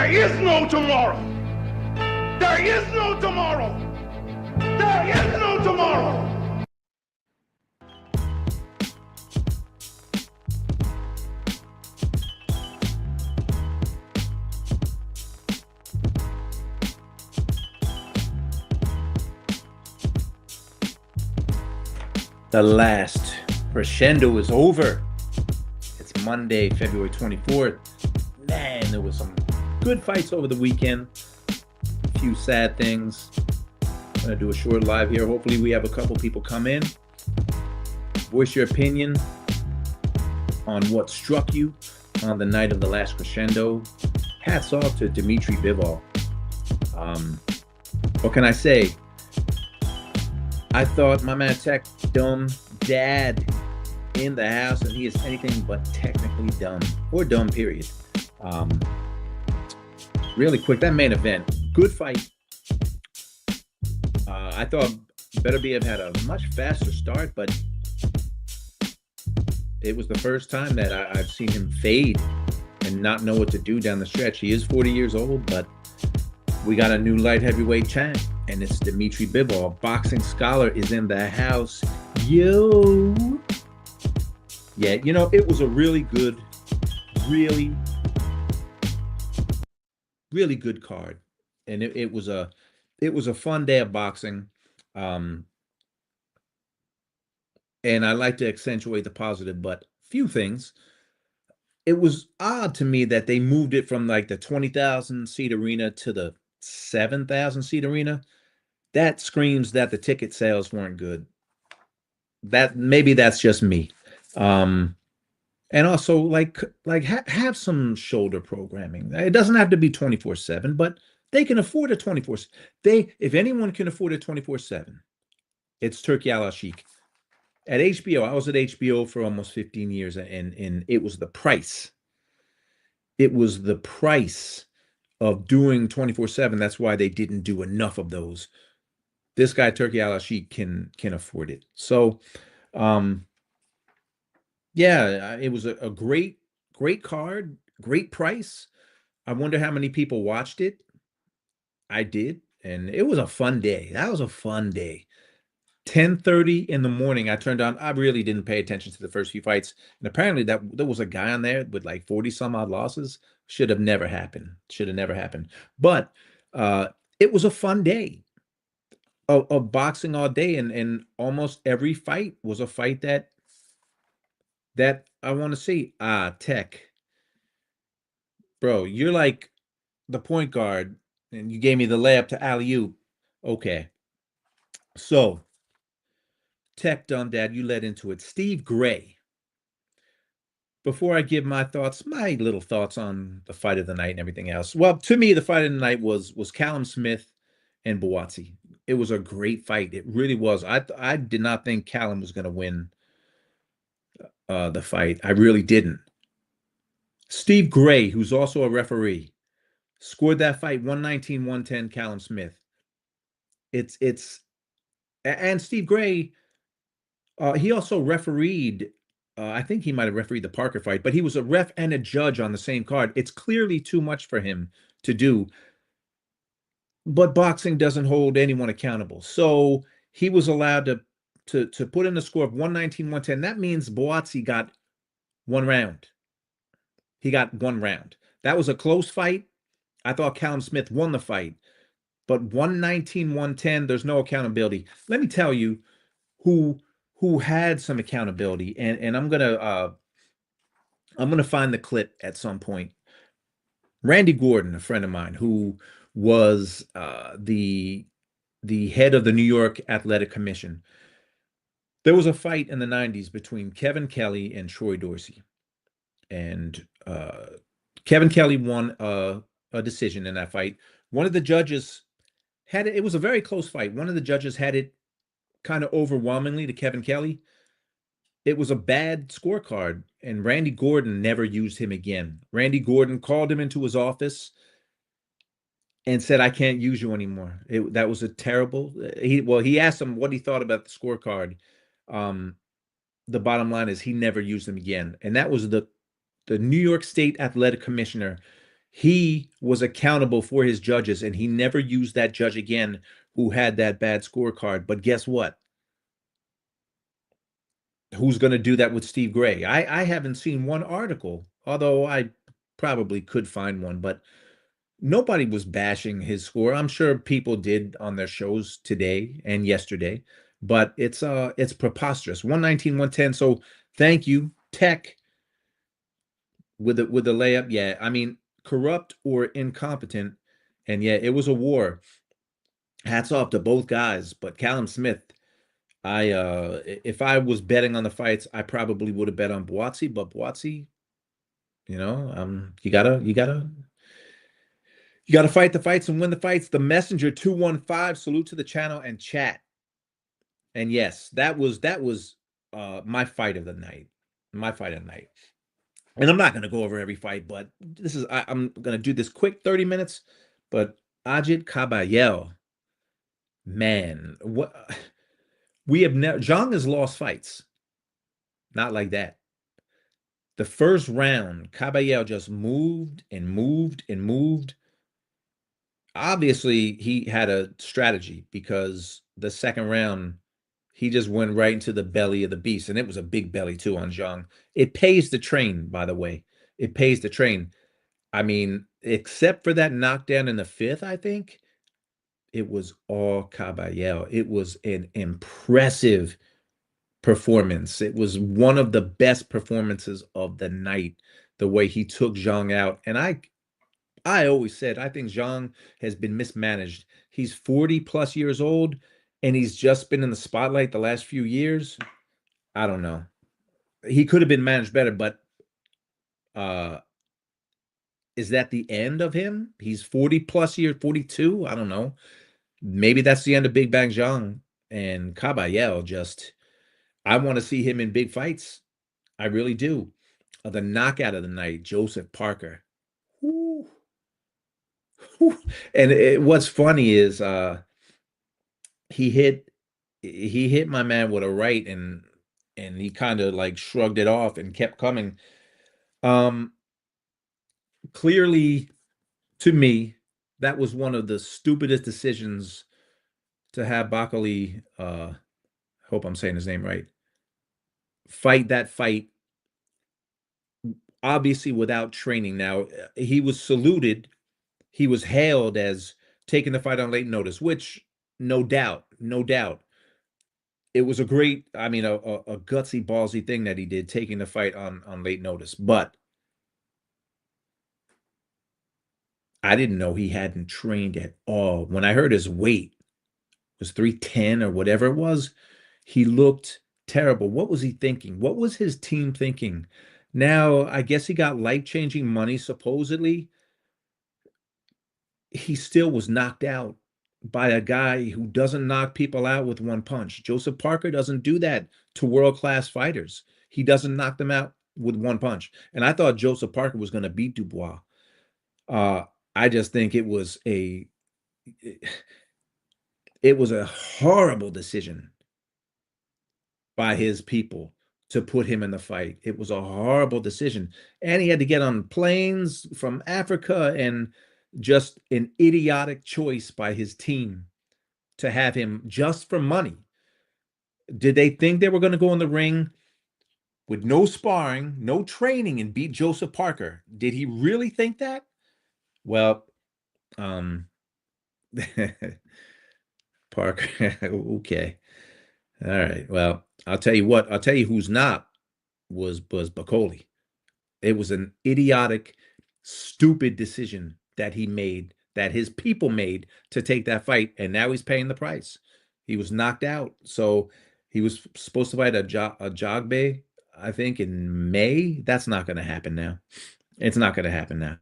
There is no tomorrow. There is no tomorrow. There is no tomorrow. The last Creshendo is over. It's Monday, February 24th. Man, there was some good fights over the weekend. A few sad things. I'm going to do a short live here. Hopefully we have a couple people come in. Voice your opinion on what struck you on the night of the last Creshendo. Hats off to Dmitry Bivol. What can I say? I thought my man Tech dumb dad in the house, and he is anything but technically dumb, or dumb, period. Really quick, that main event, good fight. I thought Beterbiev had a much faster start, but it was the first time that I've seen him fade and not know what to do down the stretch. He is 40 years old, but we got a new light heavyweight champ, and it's Dmitry Bivol. Boxing Scholar is in the house. Yo. Yeah, you know, it was a really good, really good card. And it was a fun day of boxing. And I like to accentuate the positive, but few things. It was odd to me that they moved it from like the 20,000 seat arena to the 7,000 seat arena. That screams that the ticket sales weren't good. That maybe that's just me. And also like have some shoulder programming. It doesn't have to be 24/7, but they can afford a 24. If anyone can afford a 24/7, it's Turki Al-Sheikh. At HBO, I was at HBO for almost 15 years, and it was the price. It was the price of doing 24/7. That's why they didn't do enough of those. This guy, Turki Al-Sheikh, can afford it. So, yeah, it was a great card, great price. I wonder how many people watched it. I did, and it was a fun day. That was a fun day. 10:30 in the morning, I turned on. I really didn't pay attention to the first few fights, and apparently that there was a guy on there with like 40 some odd losses. Should have never happened. Should have never happened. But it was a fun day of boxing all day, and almost every fight was a fight that I want to see. Tech, bro, you're like the point guard, and you gave me the layup to alley-oop. Okay, so Tech Dumb Dad, you led into it. Steve Gray. Before I give my thoughts, my little thoughts on the fight of the night and everything else. Well, to me, the fight of the night was Callum Smith and Buatsi. It was a great fight. It really was. I did not think Callum was going to win the fight. I really didn't. Steve Gray, who's also a referee, scored that fight 119-110. Callum Smith. And Steve Gray. He also refereed. I think he might have refereed the Parker fight, but he was a ref and a judge on the same card. It's clearly too much for him to do. But boxing doesn't hold anyone accountable. So he was allowed to put in a score of 119-110. That means Buatsi got one round. He got one round. That was a close fight. I thought Callum Smith won the fight. But 119-110, there's no accountability. Let me tell you who had some accountability, and I'm gonna find the clip at some point. Randy Gordon, a friend of mine, who was the head of the New York Athletic Commission. There was a fight in the 90s between Kevin Kelly and Troy Dorsey, and Kevin Kelly won a decision in that fight. One of the judges had it. It was a very close fight. One of the judges had it kind of overwhelmingly to Kevin Kelly. It was a bad scorecard, and Randy Gordon never used him again. Randy Gordon called him into his office and said, "I can't use you anymore." That was a terrible. He asked him what he thought about the scorecard. The bottom line is he never used him again, and that was the New York State Athletic Commissioner. He was accountable for his judges, and he never used that judge again who had that bad scorecard. But guess what? Who's going to do that with Steve Gray? I haven't seen one article, although I probably could find one, but nobody was bashing his score. I'm sure people did on their shows today and yesterday, but it's preposterous. 119, 110. So thank you, Tech, with the layup. Yeah, I mean, corrupt or incompetent, and yeah, it was a war. Hats off to both guys, but Callum Smith, if I was betting on the fights, I probably would have bet on Boatsy, but Boatsy, you gotta fight the fights and win the fights. The Messenger 215, salute to the channel and chat. And yes, that was my fight of the night. My fight of the night. And I'm not gonna go over every fight, but I'm gonna do this quick 30 minutes. But Ajit Kabayel, man, what we have never Zhang has lost fights. Not like that. The first round, Caballero just moved and moved and moved. Obviously, he had a strategy because the second round, he just went right into the belly of the beast, and it was a big belly too on Zhang. It pays to train, by the way. It pays to train. I mean, except for that knockdown in the fifth, I think it was all Caballero. It was an impressive performance. It was one of the best performances of the night, the way he took Zhang out. And I always said I think Zhang has been mismanaged. He's 40 plus years old and he's just been in the spotlight the last few years. I don't know. He could have been managed better, but uh is that the end of him? He's 40 plus years, 42. I don't know. Maybe that's the end of Big Bang Zhang. And Caballero just, I want to see him in big fights. I really do. The knockout of the night, Joseph Parker. Woo, woo. And what's funny is he hit he hit my man with a right, and he kind of like shrugged it off and kept coming. Um Clearly, to me, that was one of the stupidest decisions to have Bakali, hope I'm saying his name right, fight that fight, obviously without training. Now, he was saluted, he was hailed as taking the fight on late notice, which no doubt, no doubt. It was a great, I mean, a gutsy, ballsy thing that he did, taking the fight on late notice. But I didn't know he hadn't trained at all. When I heard his weight was 310 or whatever it was, he looked terrible. What was he thinking? What was his team thinking? Now, I guess he got life-changing money, supposedly. He still was knocked out by a guy who doesn't knock people out with one punch. Joseph Parker doesn't do that to world-class fighters. He doesn't knock them out with one punch. And I thought Joseph Parker was going to beat Dubois. Uh, I just think it was a horrible decision by his people to put him in the fight. It was a horrible decision. And he had to get on planes from Africa, and just an idiotic choice by his team to have him just for money. Did they think they were going to go in the ring with no sparring, no training, and beat Joseph Parker? Did he really think that? Well, um, Parker, okay. All right. Well, I'll tell you what. I'll tell you who's not was Bacoli. It was an idiotic, stupid decision that he made, that his people made to take that fight, and now he's paying the price. He was knocked out, so he was supposed to fight a Jogbe, I think, in May. That's not going to happen now. It's not going to happen now.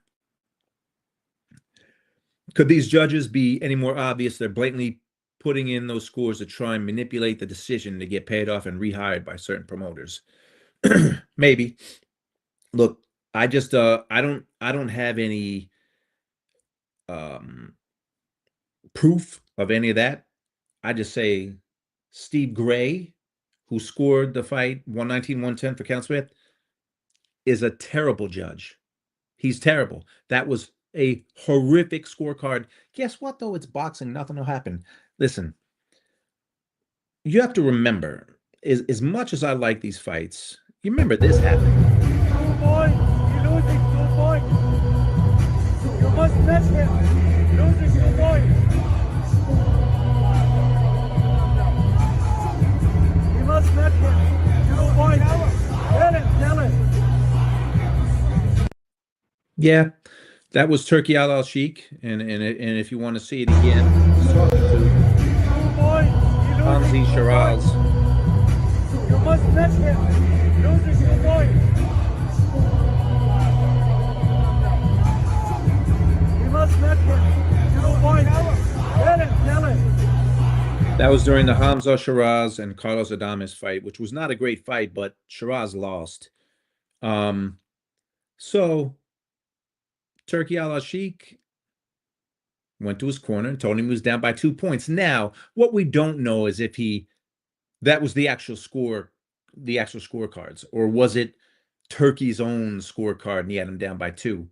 Could these judges be any more obvious? They're blatantly putting in those scores to try and manipulate the decision to get paid off and rehired by certain promoters. Maybe. Look, I don't have any um proof of any of that. I just say Steve Gray, who scored the fight 119, 110 for Count Smith, is a terrible judge. He's terrible. That was a horrific scorecard. Guess what, though? It's boxing. Nothing will happen. Listen, you have to remember, as much as I like these fights, you remember this happened. 2 points. You're losing 2 points. You must match him. Losing 2 points. You must match him. 2 points. Tell him. Yeah, that was Turkey Al Sheikh, and if you want to see it again, he's talking to 2 points. You're Hamzi losing 2 Shiraz. points. You must match him. Losing 2 points. You must match him. 2 points. Tell him. That was during the Hamza Shiraz and Carlos Adames fight, which was not a great fight, but Shiraz lost. So Turkey Al Sheikh went to his corner and told him he was down by 2 points. Now, what we don't know is if that was the actual scorecards, or was it Turkey's own scorecard and he had him down by 2.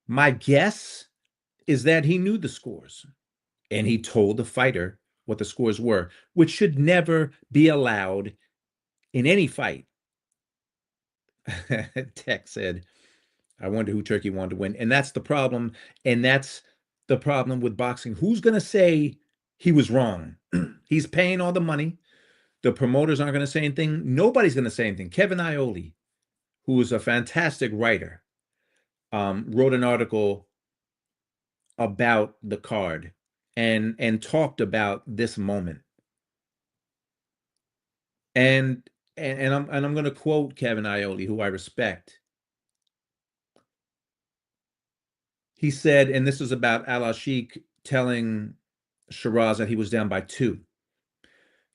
My guess is that he knew the scores and he told the fighter what the scores were, which should never be allowed in any fight. Tech said, I wonder who Turkey wanted to win. And that's the problem. And that's the problem with boxing. Who's going to say he was wrong? He's paying all the money. The promoters aren't going to say anything. Nobody's going to say anything. Kevin Iole, who is a fantastic writer, wrote an article about the card and talked about this moment. And I'm going to quote Kevin Iole, who I respect. He said, and this is about Al Sheikh telling Shiraz that he was down by 2.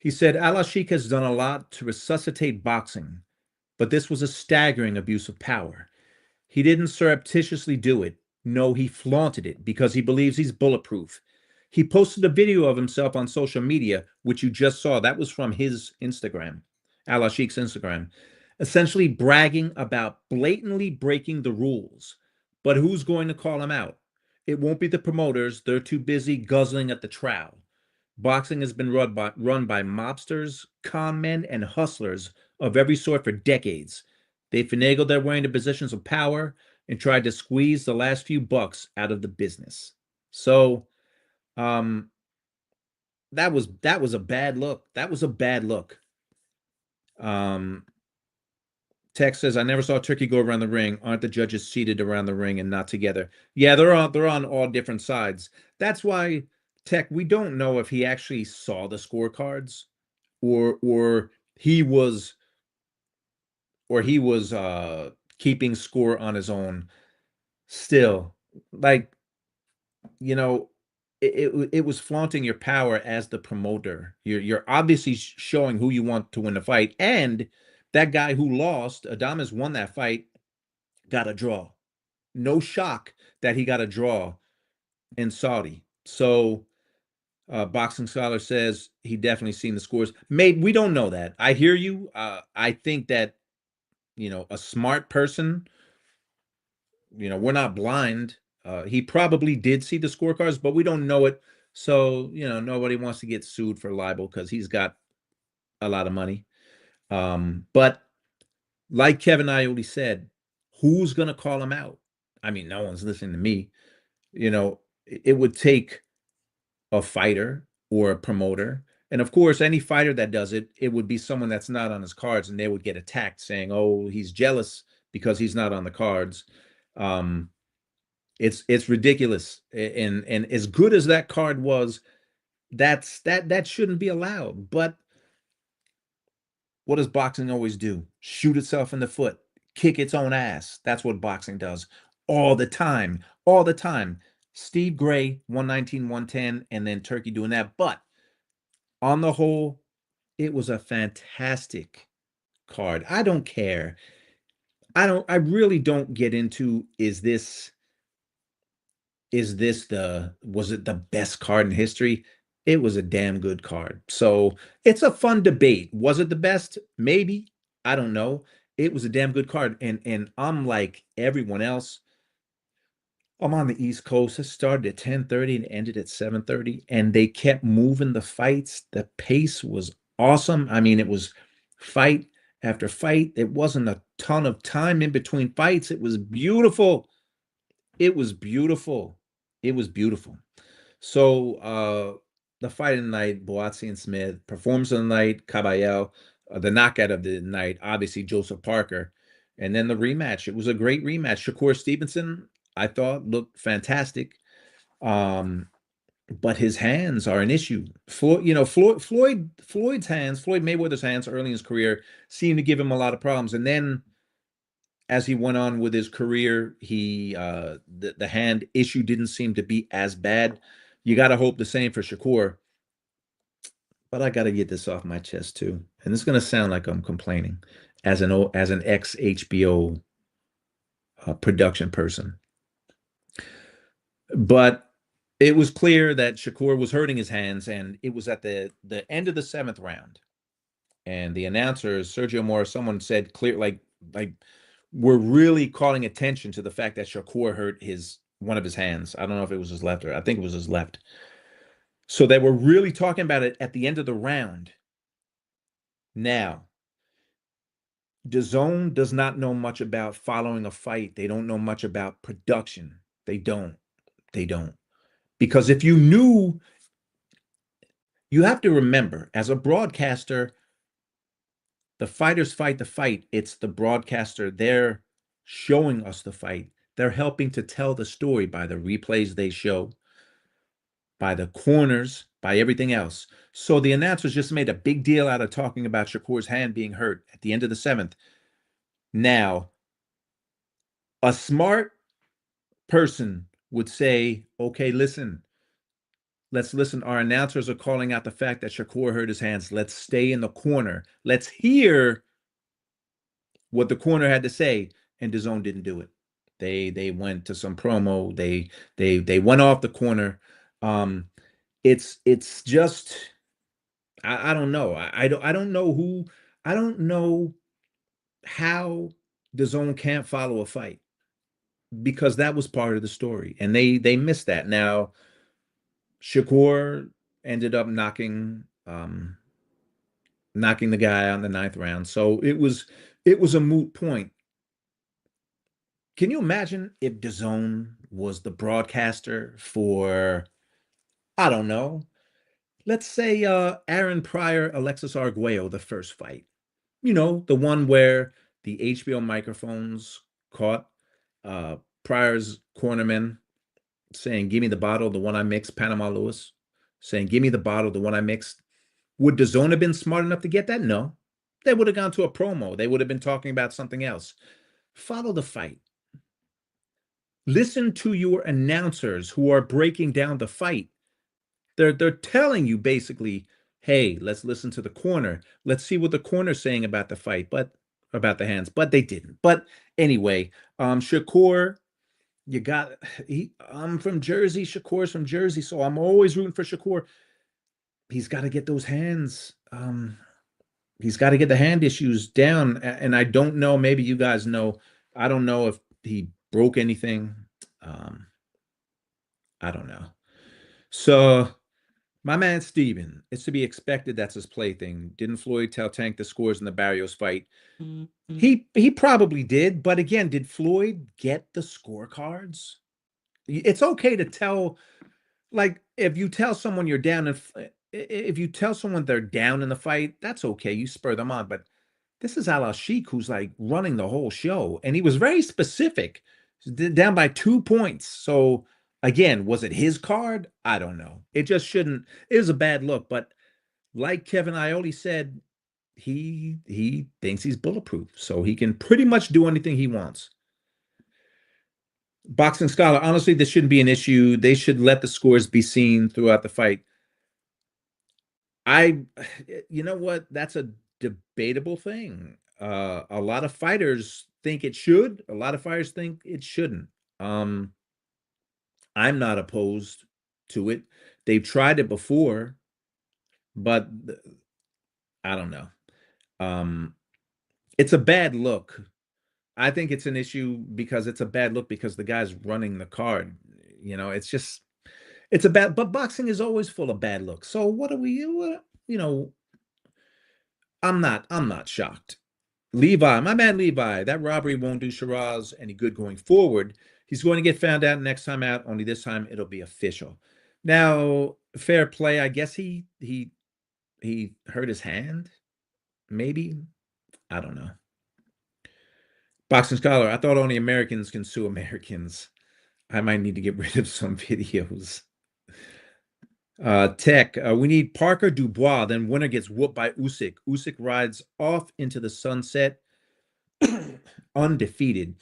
He said, Al Sheikh has done a lot to resuscitate boxing, but this was a staggering abuse of power. He didn't surreptitiously do it. No, he flaunted it because he believes he's bulletproof. He posted a video of himself on social media, which you just saw. That was from his Instagram, Al Sheikh's Instagram, essentially bragging about blatantly breaking the rules. But who's going to call him out? It won't be the promoters. They're too busy guzzling at the trowel. Boxing has been run by mobsters, con men, and hustlers of every sort for decades. They finagled their way into positions of power and tried to squeeze the last few bucks out of the business. So, that was a bad look. That was a bad look. Tex says, I never saw Turkey go around the ring. Aren't the judges seated around the ring and not together? Yeah, they're on all different sides. That's why, Tech, we don't know if he actually saw the scorecards or he was keeping score on his own. Still, like, you know, it was flaunting your power as the promoter. You're obviously showing who you want to win the fight, and that guy who lost, Adames won that fight, got a draw. No shock that he got a draw in Saudi. So, Boxing Scholar says he definitely seen the scores. Mate, we don't know that. I hear you. I think that, a smart person, we're not blind. He probably did see the scorecards, but we don't know it. So, nobody wants to get sued for libel because he's got a lot of money. But like Kevin Iole said, who's going to call him out? I mean, no one's listening to me. It would take a fighter or a promoter. And of course, any fighter that does it, it would be someone that's not on his cards, and they would get attacked saying, oh, he's jealous because he's not on the cards. It's ridiculous. And as good as that card was, that shouldn't be allowed. But what does boxing always do? Shoot itself in the foot, kick its own ass. That's what boxing does all the time. All the time. Steve Gray, 119, 110, and then Turkey doing that. But on the whole, it was a fantastic card. I don't care. I really don't get into, was it the best card in history? It was a damn good card. So it's a fun debate. Was it the best? Maybe. I don't know. It was a damn good card. And I'm like everyone else. I'm on the East Coast. It started at 10:30 and ended at 7:30, and they kept moving the fights. The pace was awesome. I mean, it was fight after fight. It wasn't a ton of time in between fights. It was beautiful. It was beautiful. It was beautiful. So the fight of the night, Boazzi and Smith, performance of the night, Caballero, the knockout of the night, obviously Joseph Parker, and then the rematch. It was a great rematch. Shakur Stevenson, I thought, looked fantastic. Um, but his hands are an issue. Floyd's hands, Floyd Mayweather's hands early in his career seemed to give him a lot of problems. And then as he went on with his career, the hand issue didn't seem to be as bad. You got to hope the same for Shakur. But I got to get this off my chest too, and it's going to sound like I'm complaining as an ex HBO production person. But it was clear that Shakur was hurting his hands, and it was at the end of the seventh round. And the announcers, Sergio Mora, someone said clear, like we're really calling attention to the fact that Shakur hurt his one of his hands. I don't know if it was his left or I think it was his left. So they were really talking about it at the end of the round. Now, DAZN does not know much about following a fight. They don't know much about production. They don't. They don't. Because if you knew, you have to remember, as a broadcaster, the fighters fight the fight. It's the broadcaster. They're showing us the fight. They're helping to tell the story by the replays they show, by the corners, by everything else. So the announcers just made a big deal out of talking about Shakur's hand being hurt at the end of the seventh. Now, a smart person would say, okay, listen, let's listen. Our announcers are calling out the fact that Shakur hurt his hands. Let's stay in the corner. Let's hear what the corner had to say. And DAZN didn't do it. They went to some promo. They went off the corner. It's just I don't know. I don't know who I don't know how DAZN can't follow a fight because that was part of the story, and they missed that. Now, Shakur ended up knocking the guy out in the ninth round, so it was a moot point. Can you imagine if DAZN was the broadcaster for, I don't know, let's say Aaron Pryor, Alexis Arguello, the first fight? You know, the one where the HBO microphones caught Pryor's cornerman saying, "Give me the bottle, the one I mixed," Panama Lewis saying, "Give me the bottle, the one I mixed." Would DAZN have been smart enough to get that? No. They would have gone to a promo. They would have been talking about something else. Follow the fight. Listen to your announcers who are breaking down the fight. They're telling you basically, hey, let's listen to the corner. Let's see what the corner's saying about the fight, but about the hands. But they didn't. But anyway, Shakur, I'm from Jersey. Shakur's from Jersey, so I'm always rooting for Shakur. He's got to get those hands. He's got to get the hand issues down. And I don't know, maybe you guys know. I don't know if he broke anything. I don't know. So my man Steven, it's to be expected that's his plaything. Didn't Floyd tell Tank the scores in the Barrios fight? He probably did, but again, did Floyd get the scorecards? It's okay to tell, like if you tell someone you're down if you tell someone they're down in the fight, that's okay. You spur them on, but this is Al Sheik who's like running the whole show, and he was very specific. Down by 2 points. So again, was it his card? I don't know. It just shouldn't. It was a bad look, but like Kevin Iole said, he thinks he's bulletproof, so he can pretty much do anything he wants. Boxing Scholar, honestly, this shouldn't be an issue. They should let the scores be seen throughout the fight. You know what? That's a debatable thing. A lot of fighters think it should. A lot of fighters think it shouldn't. I'm not opposed to it. They've tried it before, but I don't know. It's a bad look I think it's an issue because it's a bad look because the guy's running the card. It's just it's a bad. But boxing is always full of bad looks. So what are we? What, I'm not shocked. Levi, my man Levi, that robbery won't do Shiraz any good going forward. He's going to get found out next time out, only this time it'll be official. Now, fair play. I guess he hurt his hand. Maybe. I don't know. Boxing Scholar, I thought only Americans can sue Americans. I might need to get rid of some videos. Tech, we need Parker Dubois. Then winner gets whooped by Usyk. Usyk rides off into the sunset, undefeated.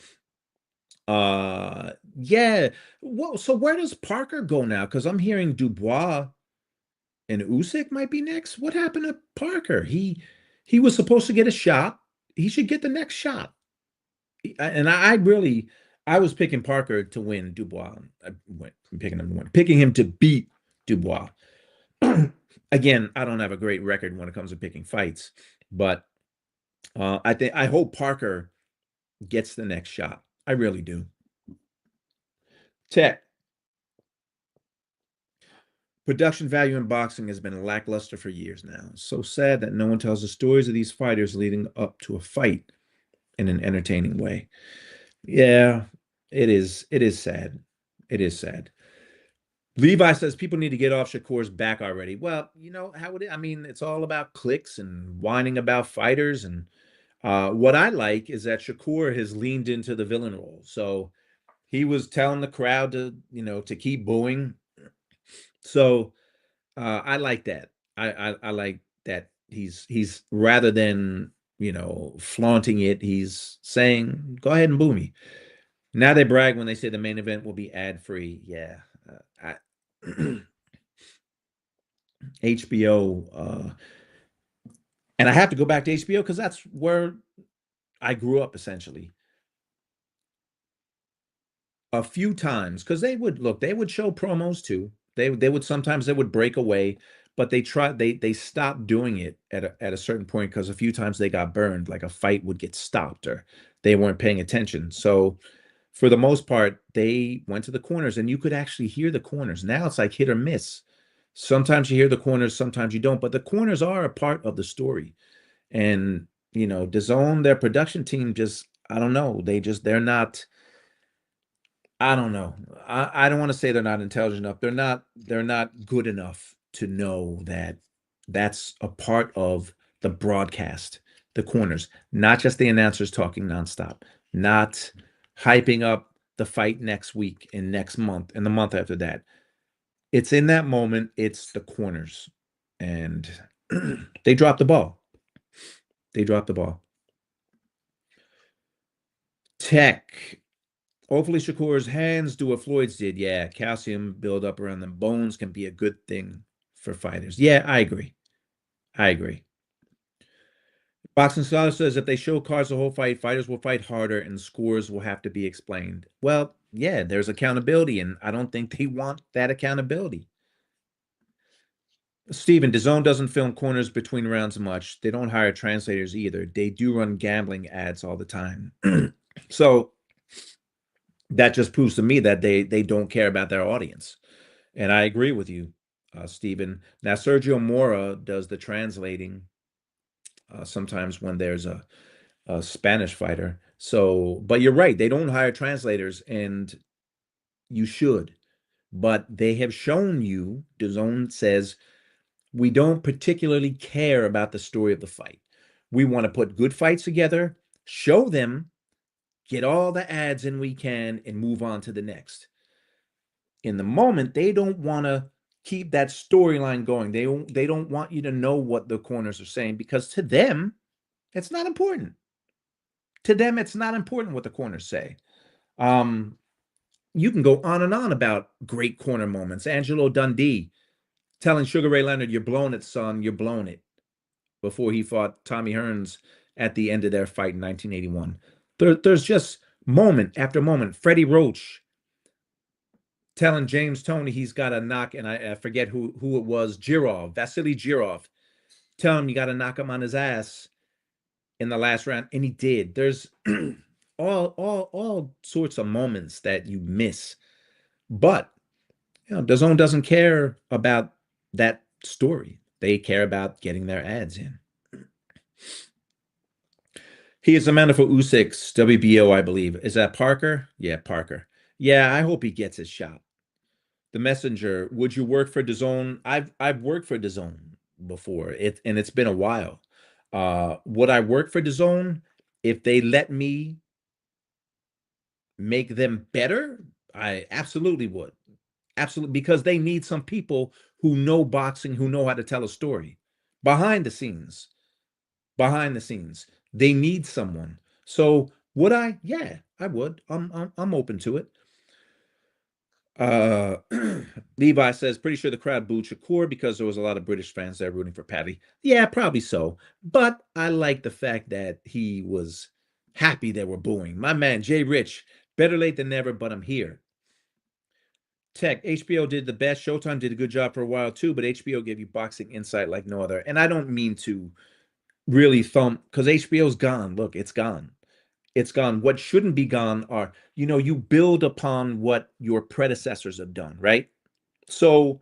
Yeah. Well, so where does Parker go now? Because I'm hearing Dubois and Usyk might be next. What happened to Parker? He was supposed to get a shot. He should get the next shot. And I was picking Parker to win Dubois. I went from picking him to win, picking him to beat Dubois. Again, I don't have a great record when it comes to picking fights, but I hope Parker gets the next shot. I really do. Tech. Production value in boxing has been lackluster for years now. So sad that no one tells the stories of these fighters leading up to a fight in an entertaining way. Yeah, it is. It is sad. It is sad. Levi says people need to get off Shakur's back already. Well, how would it? I mean, it's all about clicks and whining about fighters. And what I like is that Shakur has leaned into the villain role. So he was telling the crowd to keep booing. So I like that. I like that he's rather than flaunting it, he's saying, "Go ahead and boo me." Now they brag when they say the main event will be ad free. Yeah, HBO, and I have to go back to HBO because that's where I grew up essentially. A few times because they would show promos too. They would sometimes they would break away, but they stopped doing it at a certain point because a few times they got burned, like a fight would get stopped or they weren't paying attention. So for the most part, they went to the corners and you could actually hear the corners. Now it's like hit or miss. Sometimes you hear the corners, sometimes you don't, but the corners are a part of the story. And DAZN, their production team just I don't know, they're not. I don't know. I don't want to say they're not intelligent enough. They're not good enough to know that that's a part of the broadcast, the corners, not just the announcers talking nonstop, not hyping up the fight next week and next month and the month after that. It's in that moment, it's the corners. And they dropped the ball. They dropped the ball. Tech. Hopefully Shakur's hands do what Floyd's did. Yeah, calcium buildup around the bones can be a good thing for fighters. Yeah, I agree. I agree. Boxing Scholar says if they show cards the whole fight, fighters will fight harder and scores will have to be explained. Well, yeah, there's accountability, and I don't think they want that accountability. Steven, DAZN doesn't film corners between rounds much. They don't hire translators either. They do run gambling ads all the time. So that just proves to me that they don't care about their audience. And I agree with you, Stephen. Now, Sergio Mora does the translating sometimes when there's a Spanish fighter. So, but you're right, they don't hire translators, and you should. But they have shown you, DAZN says, we don't particularly care about the story of the fight. We want to put good fights together, show them, get all the ads in we can, and move on to the next. In the moment, they don't want to keep that storyline going. They don't want you to know what the corners are saying because to them, it's not important. To them, it's not important what the corners say. You can go on and on about great corner moments. Angelo Dundee telling Sugar Ray Leonard, "You're blowing it, son. You're blowing it," before he fought Tommy Hearns at the end of their fight in 1981. There's just moment after moment. Freddie Roach telling James Toney he's got to knock, and I forget who it was, Vasily Girov, telling him you got to knock him on his ass in the last round, and he did. There's all sorts of moments that you miss. But DAZN doesn't care about that story. They care about getting their ads in. He is the man for Usyk's WBO, I believe. Is that Parker? Yeah, Parker. Yeah, I hope he gets his shot. The Messenger, would you work for DAZN? I've worked for DAZN before. It's been a while. Would I work for DAZN if they let me make them better? I absolutely would. Absolutely, because they need some people who know boxing, who know how to tell a story behind the scenes. Behind the scenes, they need someone. So would I? Yeah, I would. I'm open to it. Uh, Levi says, pretty sure the crowd booed Shakur because there was a lot of British fans there rooting for Paddy. Yeah, probably so. But I like the fact that he was happy they were booing. My man, Jay Rich, better late than never, but I'm here. Tech, HBO did the best. Showtime did a good job for a while too, but HBO gave you boxing insight like no other. And I don't mean to really thump because HBO's gone. Look, it's gone. It's gone. What shouldn't be gone are, you build upon what your predecessors have done, right? So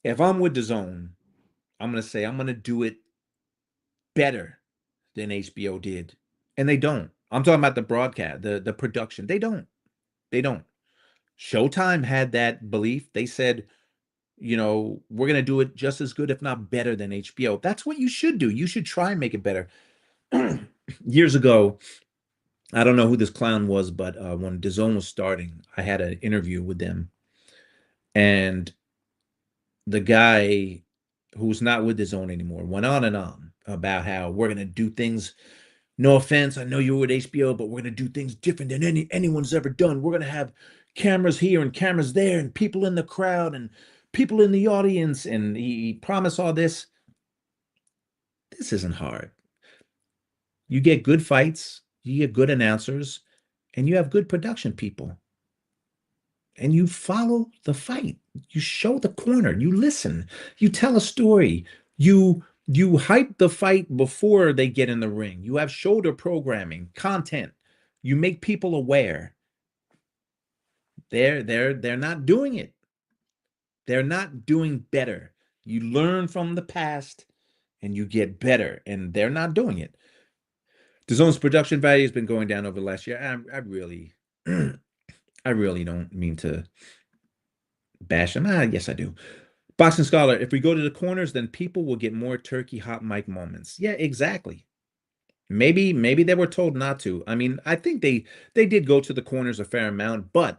if I'm with the zone, I'm going to say I'm going to do it better than HBO did. And they don't. I'm talking about the broadcast, the production. They don't. They don't. Showtime had that belief. They said, we're going to do it just as good, if not better than HBO. That's what you should do. You should try and make it better. Years ago, I don't know who this clown was, but when DAZN was starting, I had an interview with them. And the guy who's not with DAZN anymore went on and on about how we're going to do things. No offense, I know you're with HBO, but we're going to do things different than anyone's ever done. We're going to have cameras here and cameras there and people in the crowd and people in the audience. And he promised all this. This isn't hard. You get good fights, you get good announcers, and you have good production people. And you follow the fight. You show the corner. You listen. You tell a story. You hype the fight before they get in the ring. You have shoulder programming, content. You make people aware. They're not doing it. They're not doing better. You learn from the past and you get better, and they're not doing it. The zone's production value has been going down over the last year. I really I really don't mean to bash them. Yes, I do. Boxing Scholar, if we go to the corners, then people will get more turkey hot mic moments. Yeah, exactly. Maybe they were told not to. I mean, I think they did go to the corners a fair amount, but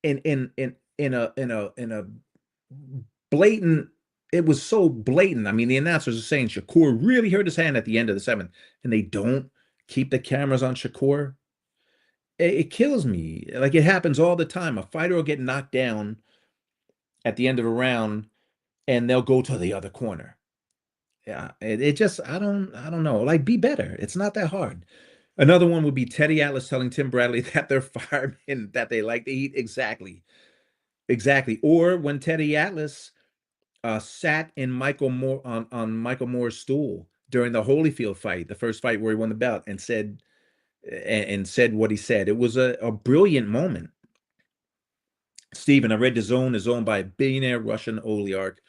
in a blatant, it was so blatant. I mean, the announcers are saying Shakur really hurt his hand at the end of the seventh, and they don't keep the cameras on Shakur. It kills me. Like, it happens all the time. A fighter will get knocked down at the end of a round, and they'll go to the other corner. Yeah, it just, I don't know. Like, be better. It's not that hard. Another one would be Teddy Atlas telling Tim Bradley that they're firemen that they like to eat. Exactly. Exactly. Or when Teddy Atlas sat in Michael Moore on Michael Moore's stool during the Holyfield fight, the first fight where he won the belt, and said what he said. It was a brilliant moment. Steven, I read DAZN is owned by a billionaire Russian oligarch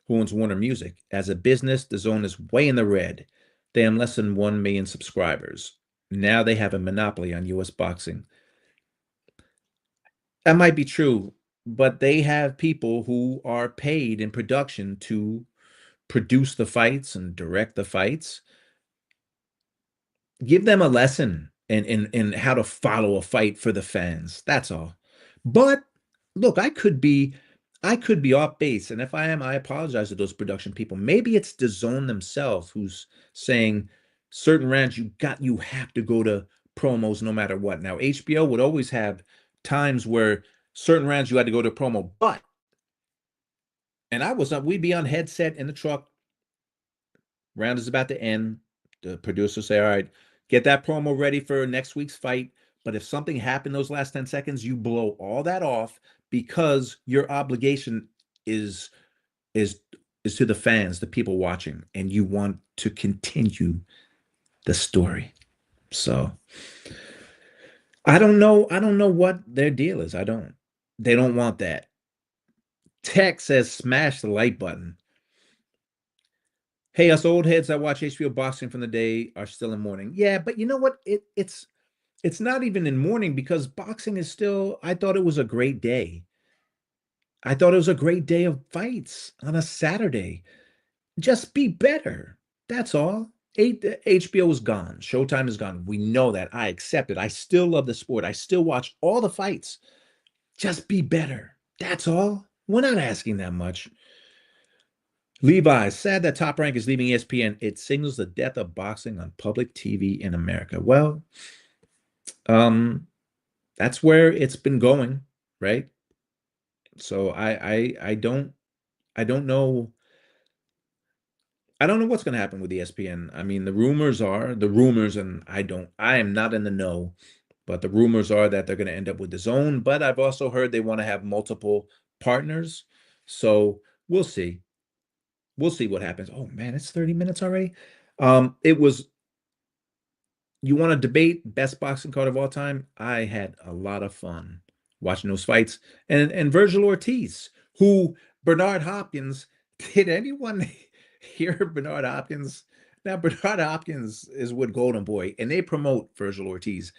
who owns Warner Music. As a business, DAZN is way in the red. They have less than 1 million subscribers. Now they have a monopoly on US boxing. That might be true, but they have people who are paid in production to produce the fights and direct the fights. Give them a lesson in how to follow a fight for the fans. That's all. But look, I could be off base, and if I am, I apologize to those production people. Maybe it's the zone themselves who's saying certain rounds you have to go to promos no matter what. Now, HBO would always have times where certain rounds you had to go to promo, but and we'd be on headset in the truck. Round is about to end. The producer say, all right, get that promo ready for next week's fight. But if something happened those last 10 seconds, you blow all that off because your obligation is is is to the fans, the people watching, and you want to continue the story. So I don't know. I don't know what their deal is. I don't. They don't want that. Tech says smash the like button. Hey, us old heads that watch HBO boxing from the day are still in mourning. Yeah, but you know what? It's not even in mourning because boxing is still. I thought it was a great day. I thought it was a great day of fights on a Saturday. Just be better. That's all. HBO is gone. Showtime is gone. We know that. I accept it. I still love the sport. I still watch all the fights. Just be better. That's all. We're not asking that much. Levi, sad that Top Rank is leaving ESPN. It signals the death of boxing on public TV in America. Well, um, that's where it's been going, right? So I don't know. I don't know what's going to happen with ESPN. I mean, the rumors are the rumors, and I am not in the know, but the rumors are that they're going to end up with the zone. But I've also heard they want to have multiple partners. So we'll see. We'll see what happens. Oh man, it's 30 minutes already. It was You want to debate best boxing card of all time? I had a lot of fun watching those fights. And Virgil Ortiz, who Bernard Hopkins, did anyone hear Bernard Hopkins? Now Bernard Hopkins is with Golden Boy, and they promote Virgil Ortiz.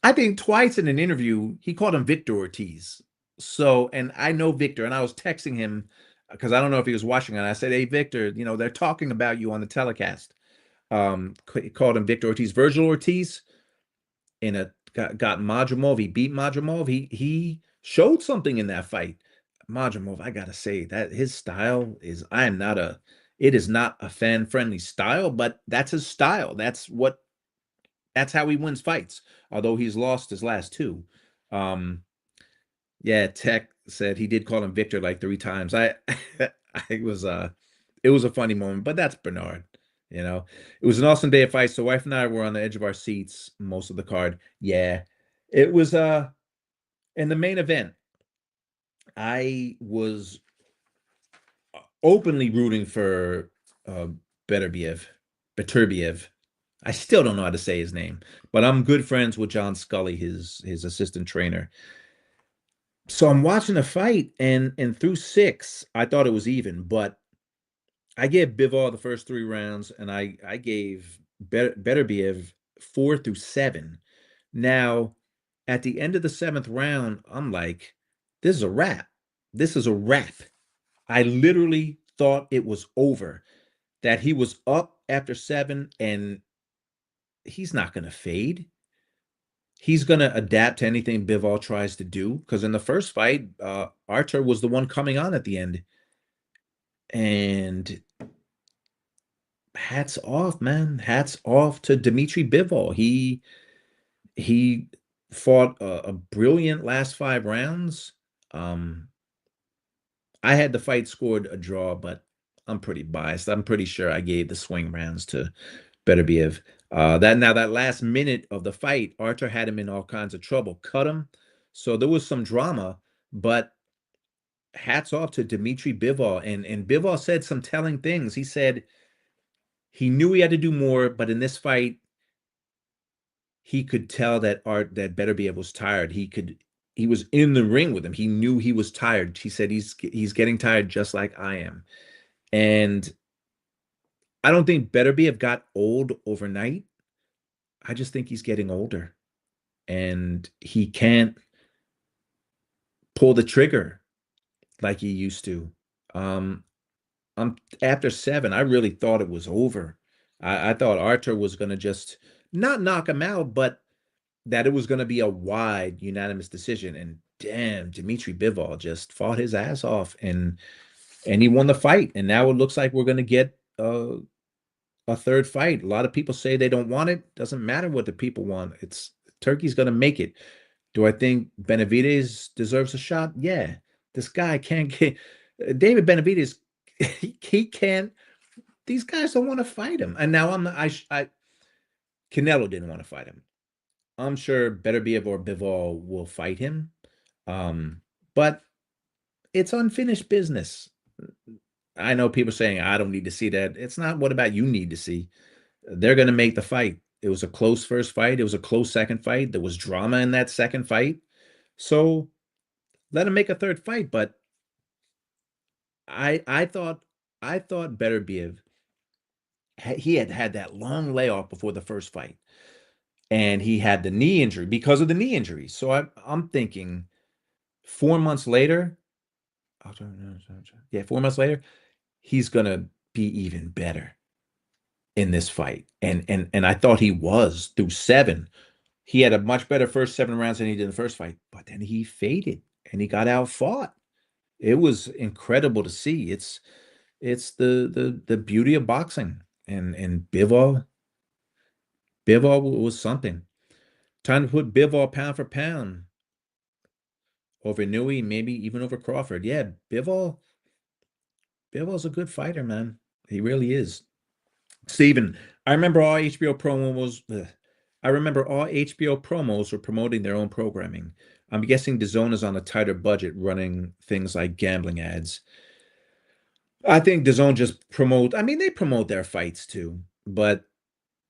I think twice in an interview he called him Victor Ortiz. So, and I know Victor, and I was texting him because I don't know if he was watching it. I said, "Hey Victor, they're talking about you on the telecast." Called him Victor Ortiz. Virgil Ortiz got Madrimov. He beat Madrimov. He showed something in that fight. Madrimov, I gotta say that his style is. I am not a. It is not a fan friendly style, but that's his style. That's how he wins fights. Although he's lost his last two. Um, yeah, Tech said he did call him Victor like 3 times. I was it was a funny moment, but that's Bernard. It was an awesome day of fights. So wife and I were on the edge of our seats most of the card. Yeah, it was in the main event. I was openly rooting for uh Beterbiev. Beterbiev. I still don't know how to say his name, but I'm good friends with John Scully, his assistant trainer. So I'm watching the fight, and through 6, I thought it was even, but I gave Bivol the first 3 rounds, and I gave Beterbiev 4 through 7. Now, at the end of the 7th round, I'm like, this is a wrap. This is a wrap. I literally thought it was over, that he was up after 7, and he's not going to fade. He's going to adapt to anything Bivol tries to do, because in the first fight, Archer was the one coming on at the end. And hats off, man. Hats off to Dmitry Bivol. He fought a brilliant last 5 rounds. I had the fight scored a draw, but I'm pretty biased. I'm pretty sure I gave the swing rounds to Beterbiev. That last minute of the fight, Archer had him in all kinds of trouble, cut him. So there was some drama, but hats off to Dmitry Bivol. And Bivol said some telling things. He said he knew he had to do more, but in this fight, he could tell that Beterbiev was tired. He was in the ring with him. He knew he was tired. He said he's getting tired just like I am. And I don't think Beterbiev got old overnight. I just think he's getting older, and he can't pull the trigger like he used to. Um, after 7, I really thought it was over. I thought Archer was going to just not knock him out, but that it was going to be a wide unanimous decision. And damn, Dmitry Bivol just fought his ass off, and he won the fight. And now it looks like we're going to get a third fight. A lot of people say they don't want it. Doesn't matter what the people want. It's Turkey's going to make it. Do I think Benavidez deserves a shot? Yeah. This guy can't get David Benavidez. He can't. These guys don't want to fight him. And now Canelo didn't want to fight him. I'm sure Beterbiev or Bivol will fight him. But it's unfinished business. I know people saying I don't need to see that. It's not what about you need to see. They're going to make the fight. It was a close first fight. It was a close second fight. There was drama in that second fight. So let him make a third fight. But I thought Beterbiev, he had had that long layoff before the first fight, and he had the knee injury because of the knee injury. So I'm thinking 4 months later, yeah, 4 months later, he's gonna be even better in this fight. And I thought he was through seven. He had a much better first 7 rounds than he did in the first fight, but then he faded and he got outfought. It was incredible to see. It's the beauty of boxing. And Bivol was something. Time to put Bivol pound for pound over Nui, maybe even over Crawford. Yeah, Bivol's a good fighter, man. He really is. Steven, I remember all HBO promos. I remember all HBO promos were promoting their own programming. I'm guessing DAZN is on a tighter budget, running things like gambling ads. I think DAZN just promote. I mean, they promote their fights too, but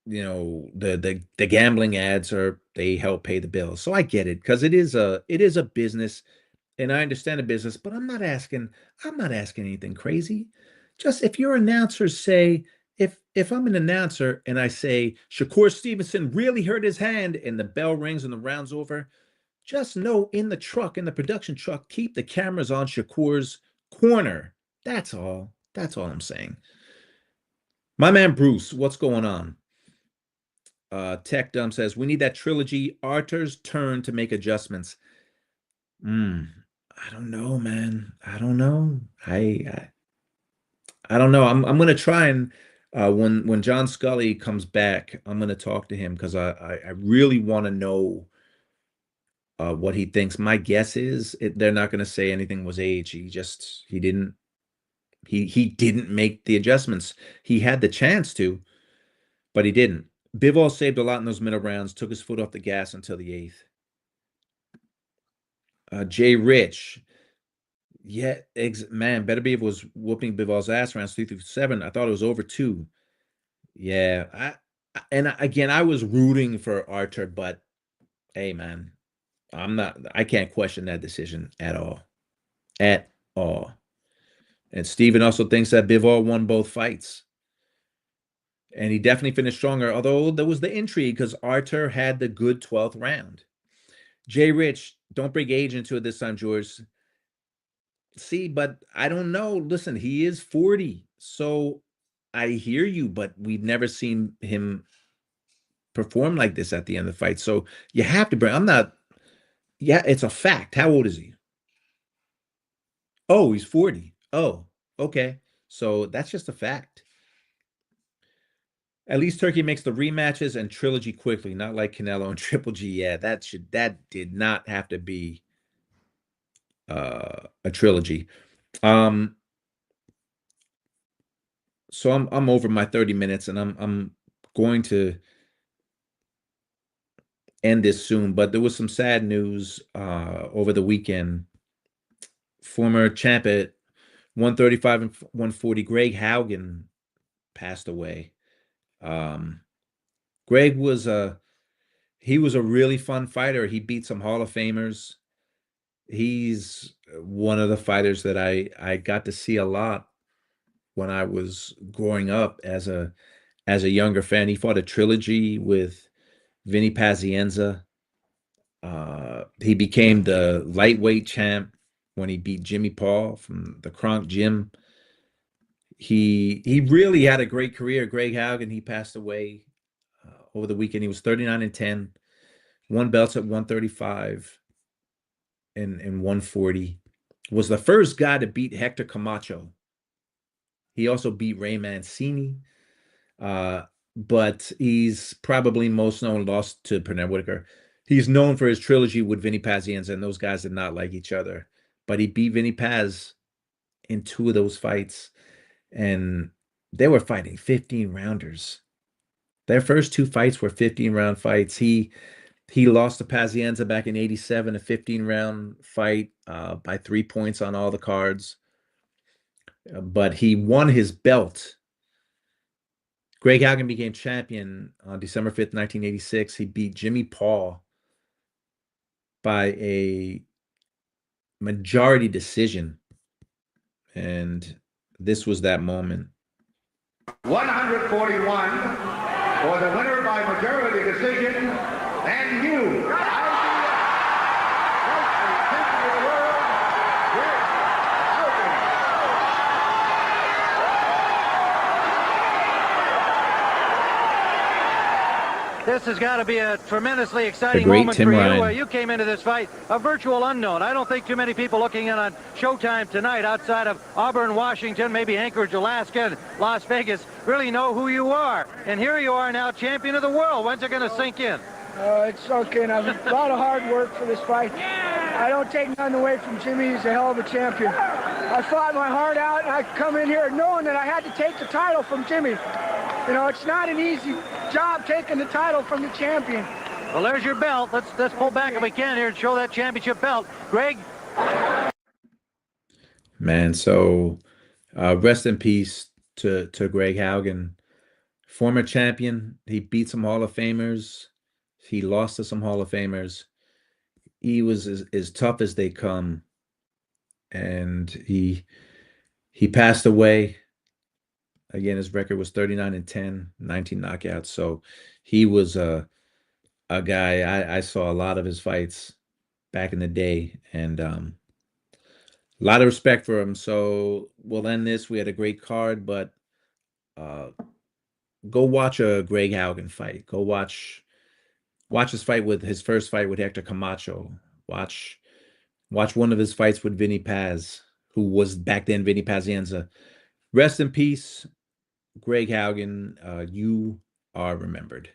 the gambling ads are they help pay the bills. So I get it because it is a business, and I understand the business, but I'm not asking anything crazy. Just if your announcers say, if I'm an announcer and I say Shakur Stevenson really hurt his hand and the bell rings and the round's over, just know in the production truck, keep the cameras on Shakur's corner. That's all I'm saying. My man Bruce, what's going on? Tech Dumb says we need that trilogy. Arthur's turn to make adjustments. Mm, I don't know, man. I don't know. I don't know. I'm gonna try and when John Scully comes back, I'm gonna talk to him because I really want to know what he thinks. My guess is they're not gonna say anything was age. He didn't make the adjustments. He had the chance to, but he didn't. Bivol saved a lot in those middle rounds, took his foot off the gas until the eighth. Jay Rich, yeah, man, Beterbiev was whooping Bivol's ass rounds 3 through 7. I thought it was over two. Yeah, again, I was rooting for Archer, but hey, man, I can't question that decision at all, at all. And Steven also thinks that Bivol won both fights. And he definitely finished stronger, although there was the intrigue because Arthur had the good 12th round. Jay Rich, don't bring age into it this time, George. See, but I don't know. Listen, he is 40. So I hear you, but we've never seen him perform like this at the end of the fight. So you have to bring, I'm not, yeah, it's a fact. How old is he? Oh, he's 40. Oh, okay. So that's just a fact. At least Turkey makes the rematches and trilogy quickly, not like Canelo and Triple G. Yeah, that did not have to be a trilogy. So I'm over my 30 minutes and I'm going to end this soon, but there was some sad news over the weekend. Former champ at 135 and 140, Greg Haugen passed away. Greg was a really fun fighter. He beat some Hall of Famers. He's one of the fighters that I got to see a lot when I was growing up as a younger fan. He fought a trilogy with Vinny Pazienza. He became the lightweight champ when he beat Jimmy Paul from the Kronk Gym. He really had a great career. Greg Haugen, he passed away over the weekend. He was 39-10, won belts at 135 and 140. Was the first guy to beat Hector Camacho. He also beat Ray Mancini. But he's probably most known, lost to Pernell Whitaker. He's known for his trilogy with Vinny Pazienza, and those guys did not like each other. But he beat Vinny Paz in 2 of those fights, and they were fighting 15 rounders. Their first 2 fights were 15-round fights. He lost to Pazienza back in '87, a 15-round fight by 3 points on all the cards. But he won his belt. Greg Haugen became champion on December 5th, 1986. He beat Jimmy Paul by a majority decision. And this was that moment. 141 for the winner by majority decision, and you, This has got to be a tremendously exciting great moment Tim for Ryan. you. You came into this fight a virtual unknown. I don't think too many people looking in on Showtime tonight outside of Auburn, Washington, maybe Anchorage, Alaska, and Las Vegas really know who you are. And here you are now, champion of the world. When's it going to sink in? It's sunk in. A lot of hard work for this fight. I don't take nothing away from Jimmy. He's a hell of a champion. I fought my heart out, and I come in here knowing that I had to take the title from Jimmy. You know, it's not an easy job taking the title from the champion. Well, there's your belt. Let's pull back if we can here and show that championship belt. Greg? Man, so rest in peace to Greg Haugen. Former champion. He beat some Hall of Famers. He lost to some Hall of Famers. He was as tough as they come. And he passed away. Again, his record was 39-10, 19 knockouts. So he was a guy. I saw a lot of his fights back in the day, and a lot of respect for him. So we'll end this. We had a great card, but go watch a Greg Haugen fight. Go watch his fight with his first fight with Hector Camacho. Watch one of his fights with Vinny Paz, who was back then Vinny Pazienza. Rest in peace, Greg Haugen. You are remembered.